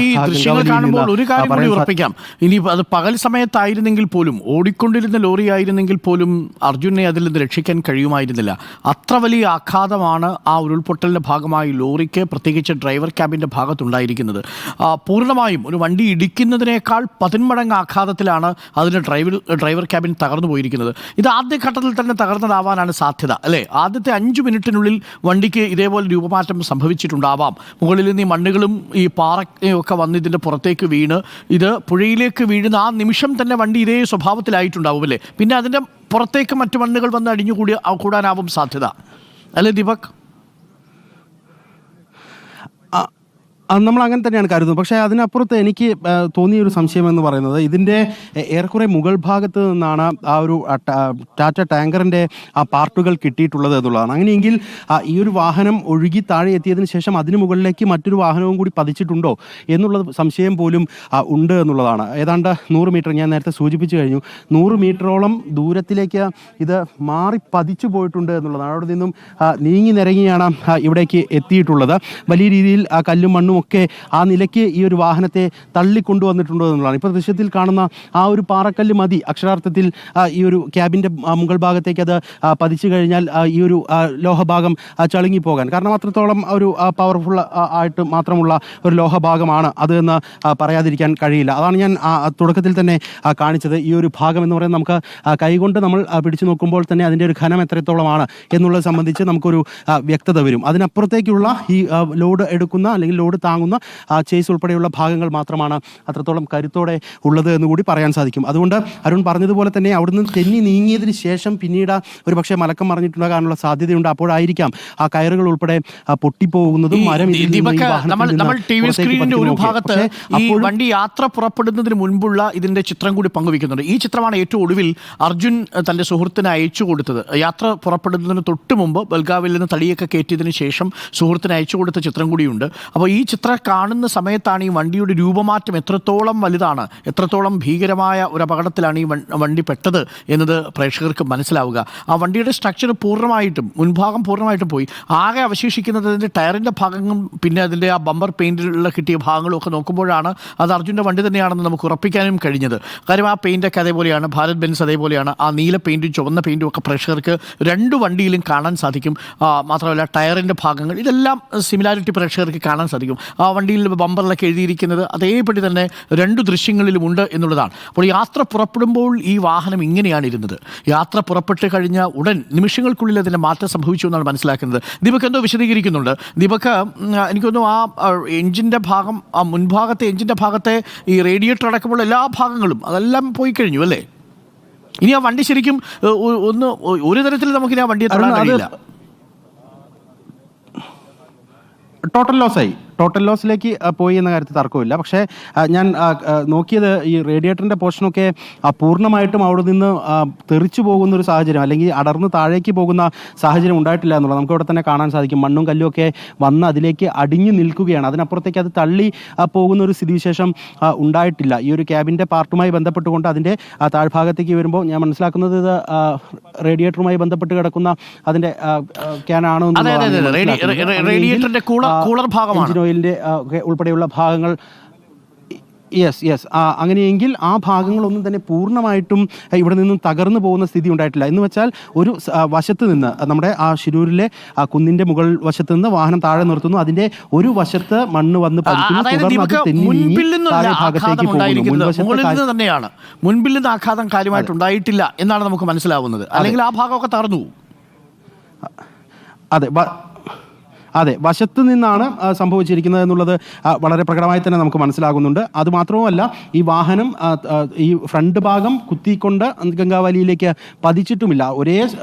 ഈ ദൃശ്യങ്ങൾ കാണുമ്പോൾ ഒരു കാര്യം കൂടി ഉറപ്പിക്കാം. ഇനി അത് പകൽ സമയത്തായിരുന്നെങ്കിൽ പോലും, ഓടിക്കൊണ്ടിരുന്ന ലോറി ആയിരുന്നെങ്കിൽ പോലും അർജുനെ അതിൽ നിന്ന് രക്ഷിക്കാൻ കഴിയുമായിരുന്നില്ല. അത്ര വലിയ ആഘാതമാണ് ആ ഉരുൾപൊട്ടലിൻ്റെ ഭാഗമായി ലോറിക്ക്, പ്രത്യേകിച്ച് ഡ്രൈവർ ക്യാബിൻ്റെ ഭാഗത്തുണ്ടായിരിക്കുന്നത്. പൂർണ്ണമായും ഒരു വണ്ടി ഇടിക്കുന്നതിനേക്കാൾ 10 മടങ്ങ് ആഘാതത്തിലാണ് അതിന് ഡ്രൈവർ ക്യാബിൻ തകർന്നു പോയിരിക്കുന്നത്. ഇത് ആദ്യഘട്ടത്തിൽ തന്നെ തകർന്നതാവാനാണ് സാധ്യത, അല്ലേ? ആദ്യത്തെ 5 മിനിറ്റിനുള്ളിൽ വണ്ടിക്ക് ഇതേപോലെ രൂപമാറ്റം സംഭവിച്ചിട്ടുണ്ടാവാം. മുകളിൽ നിന്ന് ഈ മണ്ണുകളും ഈ പാറയൊക്കെ വന്ന് ഇതിൻ്റെ പുറത്തേക്ക് വീണ് ഇത് പുഴയിലേക്ക് വീഴുന്ന ആ നിമിഷം തന്നെ വണ്ടി ഇതേ സ്വഭാവത്തിലായിട്ടുണ്ടാവും, അല്ലേ? പിന്നെ അതിൻ്റെ പുറത്തേക്ക് മറ്റു മണ്ണുകൾ വന്ന് കൂടാനാവും സാധ്യത, അല്ലേ ദീപക്? നമ്മൾ അങ്ങനെ തന്നെയാണ് കരുതുന്നത്. പക്ഷേ അതിനപ്പുറത്ത് എനിക്ക് തോന്നിയൊരു സംശയം എന്ന് പറയുന്നത്, ഇതിൻ്റെ ഏറെക്കുറെ മുകൾ ഭാഗത്ത് നിന്നാണ് ആ ഒരു ടാറ്റ ടാങ്കറിൻ്റെ ആ പാർട്ടുകൾ കിട്ടിയിട്ടുള്ളത് എന്നുള്ളതാണ്. അങ്ങനെയെങ്കിൽ ഈ ഒരു വാഹനം ഒഴുകി താഴെ എത്തിയതിന് ശേഷം അതിന് മുകളിലേക്ക് മറ്റൊരു വാഹനവും കൂടി പതിച്ചിട്ടുണ്ടോ എന്നുള്ളത് സംശയം പോലും ഉണ്ട് എന്നുള്ളതാണ്. ഏതാണ്ട് 100 മീറ്റർ, ഞാൻ നേരത്തെ സൂചിപ്പിച്ചു കഴിഞ്ഞു, 100 മീറ്ററോളം ദൂരത്തിലേക്ക് ഇത് മാറി പതിച്ചു പോയിട്ടുണ്ട് എന്നുള്ളതാണ്. അവിടെ നിന്നും നീങ്ങി നിരങ്ങിയാണ് ഇവിടേക്ക് എത്തിയിട്ടുള്ളത്. വലിയ രീതിയിൽ കല്ലും മണ്ണും ഒക്കെ ആ നിലയ്ക്ക് ഈ ഒരു വാഹനത്തെ തള്ളിക്കൊണ്ടുവന്നിട്ടുണ്ടോ എന്നുള്ളതാണ്. ഇപ്പോൾ ദൃശ്യത്തിൽ കാണുന്ന ആ ഒരു പാറക്കല്ല് മതി അക്ഷരാർത്ഥത്തിൽ ഈ ഒരു ക്യാബിൻ്റെ മുകൾ ഭാഗത്തേക്ക് അത് പതിച്ചു കഴിഞ്ഞാൽ ഈ ഒരു ലോഹഭാഗം ചളുങ്ങിപ്പോകാൻ. കാരണം അത്രത്തോളം ഒരു പവർഫുൾ ആയിട്ട് മാത്രമുള്ള ഒരു ലോഹഭാഗമാണ് അത് എന്ന് പറയാതിരിക്കാൻ കഴിയില്ല. അതാണ് ഞാൻ തുടക്കത്തിൽ തന്നെ കാണിച്ചത്. ഈ ഒരു ഭാഗം എന്ന് പറയുന്നത് നമുക്ക് കൈകൊണ്ട് നമ്മൾ പിടിച്ചു നോക്കുമ്പോൾ തന്നെ അതിൻ്റെ ഒരു ഘനം എത്രത്തോളമാണ് എന്നുള്ളത് സംബന്ധിച്ച് നമുക്കൊരു വ്യക്തത വരും. അതിനപ്പുറത്തേക്കുള്ള ഈ ലോഡ് എടുക്കുന്ന അല്ലെങ്കിൽ ലോഡ് താങ്ങുന്ന ചേസ് ഉൾപ്പെടെയുള്ള ഭാഗങ്ങൾ മാത്രമാണ് അത്രത്തോളം കരുത്തോടെ ഉള്ളത് എന്നുകൂടി പറയാൻ സാധിക്കും. അതുകൊണ്ട് അരുൺ പറഞ്ഞതുപോലെ തന്നെ അവിടുന്ന് തെന്നി നീങ്ങിയതിന് ശേഷം പിന്നീട് ഒരു പക്ഷേ മലക്കം മറിഞ്ഞിട്ടുണ്ടാകാനുള്ള സാധ്യതയുണ്ട്. അപ്പോഴായിരിക്കാം ആ കയറുകൾ ഉൾപ്പെടെ പൊട്ടിപ്പോകുന്നതും മരം നമ്മൾ ടി വി സ്ക്രീനിന്റെ ഒരു ഭാഗത്ത് ഈ വണ്ടി യാത്ര പുറപ്പെടുന്നതിന് മുൻപുള്ള ഇതിന്റെ ചിത്രം കൂടി പങ്കുവെക്കുന്നുണ്ട്. ഈ ചിത്രമാണ് ഏറ്റവും ഒടുവിൽ അർജുൻ തന്റെ സുഹൃത്തിന് അയച്ചു കൊടുത്തത്. യാത്ര പുറപ്പെടുന്നതിന് തൊട്ട് മുമ്പ് ബൽഗാവിൽ നിന്ന് തടിയൊക്കെ കയറ്റിയതിന് ശേഷം സുഹൃത്തിന് അയച്ചു കൊടുത്ത ചിത്രം കൂടിയുണ്ട്. അപ്പോൾ ഈ ചിത്രം കാണുന്ന സമയത്താണ് ഈ വണ്ടിയുടെ രൂപമാറ്റം എത്രത്തോളം വലുതാണ്, എത്രത്തോളം ഭീകരമായ ഒരു അപകടത്തിലാണ് ഈ വണ്ടി പെട്ടത് എന്നത് പ്രേക്ഷകർക്ക് മനസ്സിലാവുക. ആ വണ്ടിയുടെ സ്ട്രക്ചർ പൂർണ്ണമായിട്ടും, മുൻഭാഗം പൂർണ്ണമായിട്ടും പോയി. ആകെ അവശേഷിക്കുന്നത് അതിൻ്റെ ടയറിൻ്റെ ഭാഗങ്ങളും പിന്നെ അതിൻ്റെ ആ ബമ്പർ പെയിൻറ്റിലുള്ള കിട്ടിയ ഭാഗങ്ങളും ഒക്കെ നോക്കുമ്പോഴാണ് അത് അർജുൻ്റെ വണ്ടി തന്നെയാണെന്ന് നമുക്ക് ഉറപ്പിക്കാനും കഴിഞ്ഞത്. കാര്യം ആ പെയിൻ്റൊക്കെ അതേപോലെയാണ്, ഭാരത് ബെൻസ് അതേപോലെയാണ്. ആ നീല പെയിൻറ്റും ചുവന്ന പെയിൻറ്റും ഒക്കെ പ്രേക്ഷകർക്ക് 2 വണ്ടിയിലും കാണാൻ സാധിക്കും. മാത്രമല്ല ടയറിൻ്റെ ഭാഗങ്ങൾ, ഇതെല്ലാം സിമിലാരിറ്റി പ്രേക്ഷകർക്ക് കാണാൻ സാധിക്കും. ആ വണ്ടിയിൽ ബമ്പറിലൊക്കെ എഴുതിയിരിക്കുന്നത് അതേപടി തന്നെ 2 ദൃശ്യങ്ങളിലുമുണ്ട് എന്നുള്ളതാണ്. അപ്പോൾ യാത്ര പുറപ്പെടുമ്പോൾ ഈ വാഹനം ഇങ്ങനെയാണ് ഇരുന്നത്. യാത്ര പുറപ്പെട്ട് കഴിഞ്ഞ ഉടൻ നിമിഷങ്ങൾക്കുള്ളിൽ അതിൻ്റെ മാറ്റം സംഭവിച്ചു എന്നാണ് മനസ്സിലാക്കുന്നത്. ദീപക് എന്തോ വിശദീകരിക്കുന്നുണ്ട്. ദീപക്, എനിക്കൊന്നു ആ എഞ്ചിൻ്റെ ഭാഗം, ആ മുൻഭാഗത്തെ എഞ്ചിൻ്റെ ഭാഗത്തെ ഈ റേഡിയേറ്റർ അടക്കമുള്ള എല്ലാ ഭാഗങ്ങളും അതെല്ലാം പോയി കഴിഞ്ഞു, അല്ലേ? ഇനി ആ വണ്ടി ശരിക്കും ഒരു തരത്തിൽ നമുക്കിനി ആ വണ്ടിയെ തൊടാൻ കഴിയില്ല. ടോട്ടൽ ലോസിലേക്ക് പോയി എന്ന കാര്യത്തിൽ തർക്കമില്ല. പക്ഷേ ഞാൻ നോക്കിയത് ഈ റേഡിയേറ്ററിൻ്റെ പോർഷനൊക്കെ പൂർണ്ണമായിട്ടും അവിടെ നിന്ന് തെറിച്ചു പോകുന്നൊരു സാഹചര്യം, അല്ലെങ്കിൽ അടർന്ന് താഴേക്ക് പോകുന്ന സാഹചര്യം ഉണ്ടായിട്ടില്ല എന്നുള്ളത് നമുക്ക് ഇവിടെ തന്നെ കാണാൻ സാധിക്കും. മണ്ണും കല്ലും ഒക്കെ വന്ന് അതിലേക്ക് അടിഞ്ഞു നിൽക്കുകയാണ്. അതിനപ്പുറത്തേക്ക് അത് തള്ളി പോകുന്ന ഒരു സ്ഥിതിവിശേഷം ഉണ്ടായിട്ടില്ല. ഈ ഒരു ക്യാബിൻ്റെ പാർട്ടുമായി ബന്ധപ്പെട്ടുകൊണ്ട് അതിൻ്റെ താഴ്ഭാഗത്തേക്ക് വരുമ്പോൾ ഞാൻ മനസ്സിലാക്കുന്നത് ഇത് റേഡിയേറ്ററുമായി ബന്ധപ്പെട്ട് കിടക്കുന്ന അതിൻ്റെ ക്യാനാണോ റേഡിയേറ്ററിന്റെ കൂളർ ഭാഗമാണ്, ഓയിലിൻ്റെ ഉൾപ്പെടെയുള്ള ഭാഗങ്ങൾ. യെസ് അങ്ങനെയെങ്കിൽ ആ ഭാഗങ്ങളൊന്നും തന്നെ പൂർണ്ണമായിട്ടും ഇവിടെ നിന്നും തകർന്നു പോകുന്ന സ്ഥിതി ഉണ്ടായിട്ടില്ല. എന്ന് വെച്ചാൽ ഒരു വശത്ത് നിന്ന്, നമ്മുടെ ആ ശിരൂരിലെ ആ കുന്നിൻ്റെ മുകൾ വശത്ത് നിന്ന് വാഹനം താഴെ നിർത്തുന്നു. അതിൻ്റെ ഒരു വശത്ത് മണ്ണ് വന്ന് പതിക്കുന്നു. തന്നെയാണ് മുൻപിൽ നിന്ന് ആഘാതം കാര്യമായിട്ടുണ്ടായിട്ടില്ല എന്നാണ് നമുക്ക് മനസ്സിലാവുന്നത്. അല്ലെങ്കിൽ ആ ഭാഗമൊക്കെ തകർന്നു. അതെ, വശത്ത് നിന്നാണ് സംഭവിച്ചിരിക്കുന്നത് എന്നുള്ളത് വളരെ പ്രകടമായി തന്നെ നമുക്ക് മനസ്സിലാകുന്നുണ്ട്. അതുമാത്രവുമല്ല, ഈ വാഹനം ഈ ഫ്രണ്ട് ഭാഗം കുത്തിക്കൊണ്ട് ഗംഗാവലിയിലേക്ക് പതിച്ചിട്ടുമില്ല. ഒരേ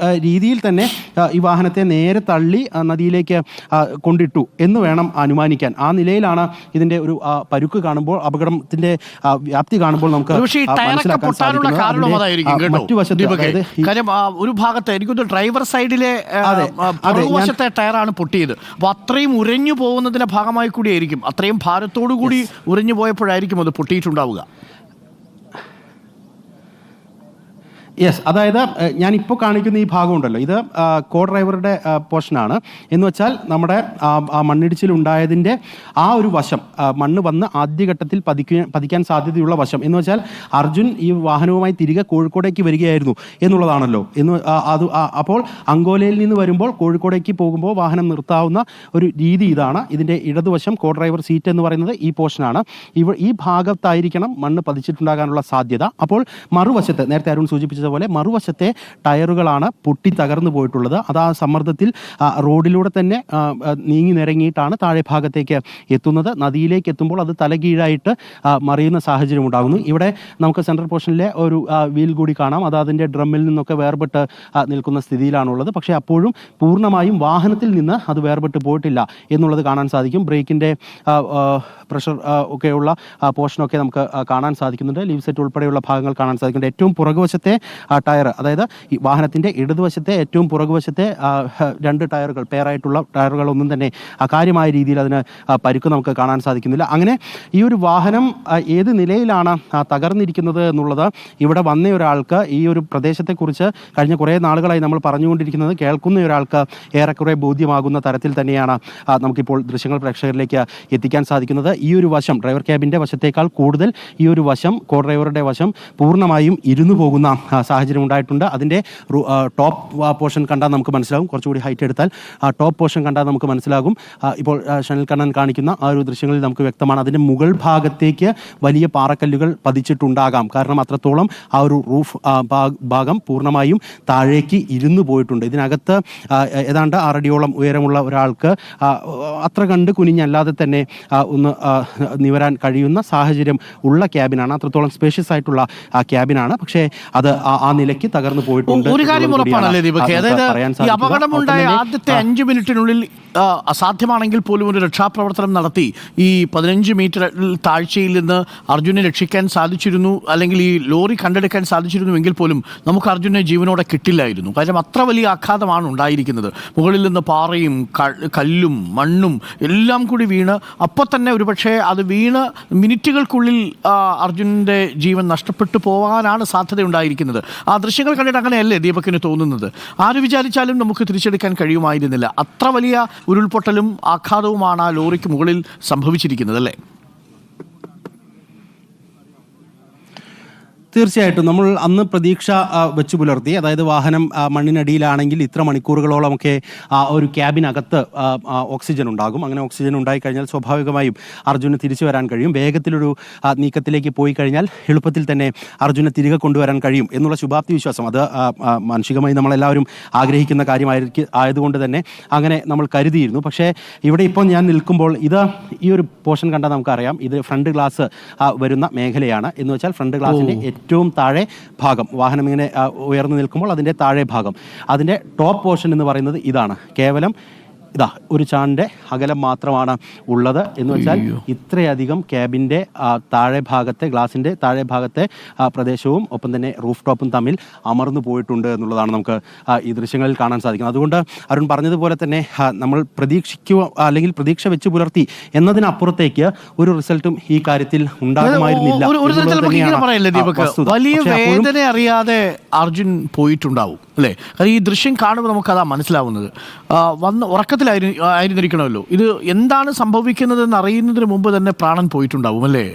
രീതിയിൽ തന്നെ ഈ വാഹനത്തെ നേരെ തള്ളി നദിയിലേക്ക് കൊണ്ടിട്ടു എന്ന് വേണം അനുമാനിക്കാൻ. ആ നിലയിലാണ് ഇതിൻ്റെ ഒരു പരുക്ക് കാണുമ്പോൾ, അപകടത്തിൻ്റെ വ്യാപ്തി കാണുമ്പോൾ നമുക്ക് മനസ്സിലാക്കാൻ സാധിക്കുന്നത്. മറ്റു വശത്ത് ഒരു ഭാഗത്ത് എനിക്കൊന്ന് ഡ്രൈവർ സൈഡിലെ ടയറാണ് പൊട്ടിയത്. അപ്പോൾ അത്രയും ഉരഞ്ഞു പോകുന്നതിൻ്റെ ഭാഗമായി കൂടിയായിരിക്കും, അത്രയും ഭാരത്തോടു കൂടി ഉരഞ്ഞു പോയപ്പോഴായിരിക്കും അത് പൊട്ടിയിട്ടുണ്ടാവുക. യെസ്, അതായത് ഞാനിപ്പോൾ കാണിക്കുന്ന ഈ ഭാഗമുണ്ടല്ലോ, ഇത് കോ ഡ്രൈവറുടെ പോർഷനാണ്. എന്ന് വെച്ചാൽ നമ്മുടെ ആ മണ്ണിടിച്ചിലുണ്ടായതിൻ്റെ ആ ഒരു വശം, മണ്ണ് വന്ന് ആദ്യഘട്ടത്തിൽ പതിക്കാൻ സാധ്യതയുള്ള വശം. എന്ന് വെച്ചാൽ അർജുൻ ഈ വാഹനവുമായി തിരികെ കോഴിക്കോടേക്ക് വരികയായിരുന്നു എന്നുള്ളതാണല്ലോ. അപ്പോൾ അങ്കോലയിൽ നിന്ന് വരുമ്പോൾ കോഴിക്കോടേക്ക് പോകുമ്പോൾ വാഹനം നിർത്താവുന്ന ഒരു രീതി ഇതാണ്. ഇതിൻ്റെ ഇടതുവശം കോ ഡ്രൈവർ സീറ്റ് എന്ന് പറയുന്നത് ഈ പോർഷനാണ്. ഈ ഭാഗത്തായിരിക്കണം മണ്ണ് പതിച്ചിട്ടുണ്ടാകാനുള്ള സാധ്യത. അപ്പോൾ മറുവശത്ത് നേരത്തെ അരുൺ സൂചിപ്പിച്ചതുപോലെ മറുവശത്തെ ടയറുകളാണ് പൊട്ടി തകർന്നു പോയിട്ടുള്ളത്. അത് ആ സമ്മർദ്ദത്തിൽ റോഡിലൂടെ തന്നെ നീങ്ങി നിരങ്ങിയിട്ടാണ് താഴെ ഭാഗത്തേക്ക് എത്തുന്നത്. നദിയിലേക്ക് എത്തുമ്പോൾ അത് തലകീഴായിട്ട് മറിയുന്ന സാഹചര്യം ഉണ്ടാകുന്നു. ഇവിടെ നമുക്ക് സെൻട്രൽ പോർഷനിലെ ഒരു വീൽ കൂടി കാണാം. അത് അതിൻ്റെ ഡ്രമ്മിൽ നിന്നൊക്കെ വേർപെട്ട് നിൽക്കുന്ന സ്ഥിതിയിലാണുള്ളത്. പക്ഷേ അപ്പോഴും പൂർണ്ണമായും വാഹനത്തിൽ നിന്ന് അത് വേർപെട്ട് പോയിട്ടില്ല എന്നുള്ളത് കാണാൻ സാധിക്കും. ബ്രേക്കിൻ്റെ പ്രഷർ ഒക്കെയുള്ള പോർഷനൊക്കെ നമുക്ക് കാണാൻ സാധിക്കുന്നുണ്ട്. ലീവ് സെറ്റ് ഉൾപ്പെടെയുള്ള ഭാഗങ്ങൾ കാണാൻ സാധിക്കുന്നുണ്ട്. ഏറ്റവും പുറകുവശത്തെ ടയർ, അതായത് ഈ വാഹനത്തിൻ്റെ ഇടതുവശത്തെ ഏറ്റവും പുറകുവശത്തെ 2 ടയറുകൾ, പെയറായിട്ടുള്ള ടയറുകളൊന്നും തന്നെ കാര്യമായ രീതിയിൽ അതിന് പരിക്ക് നമുക്ക് കാണാൻ സാധിക്കുന്നില്ല. അങ്ങനെ ഈ ഒരു വാഹനം ഏത് നിലയിലാണ് തകർന്നിരിക്കുന്നത് എന്നുള്ളത് ഇവിടെ വന്ന ഒരാൾക്ക്, ഈ ഒരു പ്രദേശത്തെക്കുറിച്ച് കഴിഞ്ഞ കുറേ നാളുകളായി നമ്മൾ പറഞ്ഞുകൊണ്ടിരിക്കുന്നത് കേൾക്കുന്ന ഒരാൾക്ക് ഏറെക്കുറെ ബോധ്യമാകുന്ന തരത്തിൽ തന്നെയാണ് നമുക്കിപ്പോൾ ദൃശ്യങ്ങൾ പ്രേക്ഷകരിലേക്ക് എത്തിക്കാൻ സാധിക്കുന്നത്. ഈ ഒരു വശം, ഡ്രൈവർ ക്യാബിൻ്റെ വശത്തേക്കാൾ കൂടുതൽ ഈ ഒരു വശം, കോ ഡ്രൈവറുടെ വശം പൂർണ്ണമായും ഇരുന്നു പോകുന്ന സാഹചര്യം ഉണ്ടായിട്ടുണ്ട്. അതിൻ്റെ ടോപ്പ് പോർഷൻ കണ്ടാൽ നമുക്ക് മനസ്സിലാകും. കുറച്ചുകൂടി ഹൈറ്റ് എടുത്താൽ ടോപ്പ് പോർഷൻ കണ്ടാൽ നമുക്ക് മനസ്സിലാകും. ഇപ്പോൾ ഷനിൽ കണ്ണൻ കാണിക്കുന്ന ആ ഒരു ദൃശ്യങ്ങളിൽ നമുക്ക് വ്യക്തമാണ് അതിൻ്റെ മുകൾ ഭാഗത്തേക്ക് വലിയ പാറക്കല്ലുകൾ പതിച്ചിട്ടുണ്ടാകാം. കാരണം അത്രത്തോളം ആ ഒരു റൂഫ് ഭാഗം പൂർണ്ണമായും താഴേക്ക് ഇരുന്നു പോയിട്ടുണ്ട്. ഇതിനകത്ത് ഏതാണ്ട് 6 അടിയോളം ഉയരമുള്ള ഒരാൾക്ക് അത്ര കണ്ട് കുനിഞ്ഞല്ലാതെ തന്നെ ഒന്ന് നിവരാൻ കഴിയുന്ന സാഹചര്യം ഉള്ള ക്യാബിനാണ്. അത്രത്തോളം സ്പേഷ്യസ് ആയിട്ടുള്ള ക്യാബിനാണ്. പക്ഷേ അത് ആ നിലയ്ക്ക് തകർന്നു പോയിട്ടുണ്ട്. ഒരു കാര്യം ഉറപ്പാണല്ലേ ദീപക്, അതായത് ഈ അപകടമുണ്ടായ ആദ്യത്തെ 5 മിനിറ്റിനുള്ളിൽ അസാധ്യമാണെങ്കിൽ പോലും ഒരു രക്ഷാപ്രവർത്തനം നടത്തി ഈ 15 മീറ്റർ താഴ്ചയിൽ നിന്ന് അർജുനെ രക്ഷിക്കാൻ സാധിച്ചിരുന്നു, അല്ലെങ്കിൽ ഈ ലോറി കണ്ടെടുക്കാൻ സാധിച്ചിരുന്നുവെങ്കിൽ പോലും നമുക്ക് അർജുനെ ജീവനോടെ കിട്ടില്ലായിരുന്നു. കാരണം അത്ര വലിയ ആഘാതമാണ് ഉണ്ടായിരിക്കുന്നത്. മുകളിൽ നിന്ന് പാറയും കല്ലും മണ്ണും എല്ലാം കൂടി വീണ് അപ്പോൾ തന്നെ ഒരുപക്ഷെ അത് വീണ് മിനിറ്റുകൾക്കുള്ളിൽ അർജുനൻ്റെ ജീവൻ നഷ്ടപ്പെട്ടു പോകാനാണ് സാധ്യതയുണ്ടായിരിക്കുന്നത്. ആ ദൃശ്യങ്ങൾ കണ്ടിട്ട് അങ്ങനെയല്ലേ ദീപകിന് തോന്നുന്നത്? ആര് വിചാരിച്ചാലും നമുക്ക് തിരിച്ചെടുക്കാൻ കഴിയുമായിരുന്നില്ല. അത്ര വലിയ ഉരുൾപൊട്ടലും ആഘാതവുമാണ് ആ ലോറിക്ക് മുകളിൽ സംഭവിച്ചിരിക്കുന്നത് അല്ലേ? തീർച്ചയായിട്ടും നമ്മൾ അന്ന് പ്രതീക്ഷ വെച്ചു പുലർത്തി. അതായത് വാഹനം മണ്ണിനടിയിലാണെങ്കിൽ ഇത്ര മണിക്കൂറുകളോളമൊക്കെ ഒരു ക്യാബിനകത്ത് ഓക്സിജൻ ഉണ്ടാകും. അങ്ങനെ ഓക്സിജൻ ഉണ്ടായിക്കഴിഞ്ഞാൽ സ്വാഭാവികമായും അർജുന് തിരിച്ചു വരാൻ കഴിയും. വേഗത്തിലൊരു നീക്കത്തിലേക്ക് പോയി കഴിഞ്ഞാൽ എളുപ്പത്തിൽ തന്നെ അർജുനെ തിരികെ കൊണ്ടുവരാൻ കഴിയും എന്നുള്ള ശുഭാപ്തി വിശ്വാസം, അത് മാനസികമായി നമ്മളെല്ലാവരും ആഗ്രഹിക്കുന്ന ആയതുകൊണ്ട് തന്നെ അങ്ങനെ നമ്മൾ കരുതിയിരുന്നു. പക്ഷേ ഇവിടെ ഇപ്പോൾ ഞാൻ നിൽക്കുമ്പോൾ ഈ ഒരു പോർഷൻ കണ്ടാൽ നമുക്കറിയാം ഇത് ഫ്രണ്ട് ഗ്ലാസ് വരുന്ന മേഖലയാണ്. എന്ന് വെച്ചാൽ ഫ്രണ്ട് ഗ്ലാസിൻ്റെ ഏറ്റവും താഴെ ഭാഗം, വാഹനം ഇങ്ങനെ ഉയർന്നു നിൽക്കുമ്പോൾ അതിൻ്റെ താഴെ ഭാഗം, അതിൻ്റെ ടോപ്പ് പോർഷൻ എന്ന് പറയുന്നത് ഇതാണ്. കേവലം ഒരു ചാണിൻ്റെ അകലം മാത്രമാണ് ഉള്ളത്. എന്ന് വെച്ചാൽ ഇത്രയധികം ക്യാബിൻ്റെ താഴെ ഭാഗത്തെ, ഗ്ലാസിൻ്റെ താഴെ ഭാഗത്തെ പ്രദേശവും ഒപ്പം തന്നെ റൂഫ് ടോപ്പും തമ്മിൽ അമർന്നു പോയിട്ടുണ്ട് എന്നുള്ളതാണ് നമുക്ക് ഈ ദൃശ്യങ്ങളിൽ കാണാൻ സാധിക്കുന്നത്. അതുകൊണ്ട് അരുൺ പറഞ്ഞതുപോലെ തന്നെ നമ്മൾ അല്ലെങ്കിൽ പ്രതീക്ഷ വെച്ച് പുലർത്തി എന്നതിനപ്പുറത്തേക്ക് ഒരു റിസൾട്ടും ഈ കാര്യത്തിൽ ഉണ്ടാകുമായിരുന്നില്ല. വലിയ വേദന അറിയാതെ അർജുൻ പോയിട്ടുണ്ടാവും അല്ലേ? ഈ ദൃശ്യം കാണുമ്പോൾ നമുക്കതാ മനസ്സിലാവുന്നത്. ഉറക്കത്തിലായിരുന്നിരിക്കണമല്ലോ. ഇത് എന്താണ് സംഭവിക്കുന്നതെന്ന് അറിയുന്നതിന് മുമ്പ് തന്നെ പ്രാണൻ പോയിട്ടുണ്ടാവും അല്ലേ?